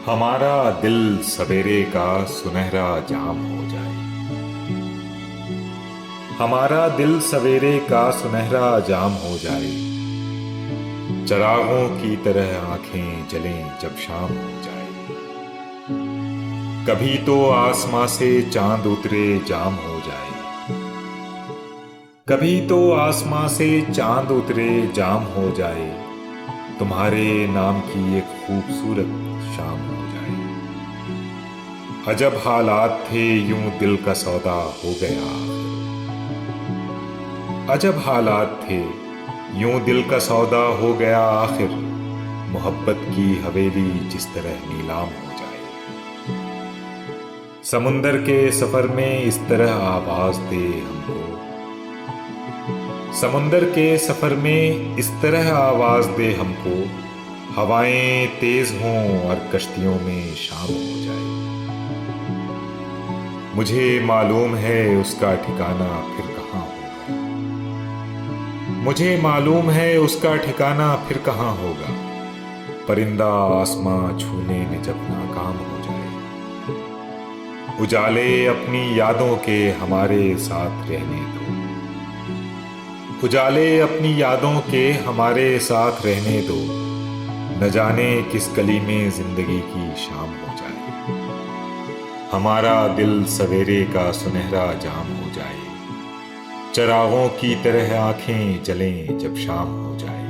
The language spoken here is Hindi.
हमारा दिल सवेरे का सुनहरा जाम हो जाए। हमारा दिल सवेरे का सुनहरा जाम हो जाए। चरागों की तरह आंखें जलें जब शाम हो जाए। कभी तो आसमां से चांद उतरे जाम हो जाए। कभी तो आसमां से चांद उतरे जाम हो जाए। तुम्हारे नाम की एक खूबसूरत शाम हो जाए। अजब हालात थे यूं दिल का सौदा हो गया आखिर। अजब हालात थे यूं दिल का सौदा हो गया आखिर। मोहब्बत की हवेली जिस तरह नीलाम हो जाए। समुंदर के सफर में इस तरह आवाज दे हमको। समुंदर के सफर में इस तरह आवाज दे हमको। हवाएं तेज हों और कश्तियों में शाम हो जाए। मुझे मालूम है उसका ठिकाना फिर कहाँ होगा। मुझे मालूम है उसका ठिकाना फिर कहाँ होगा। परिंदा आसमां छूने में जब नाकाम हो जाए। उजाले अपनी यादों के हमारे साथ रहने दो। उजाले अपनी यादों के हमारे साथ रहने दो। न जाने किस गली में जिंदगी की शाम हो जाए। हमारा दिल सवेरे का सुनहरा जाम हो जाए। चरागों की तरह आंखें जलें जब शाम हो जाए।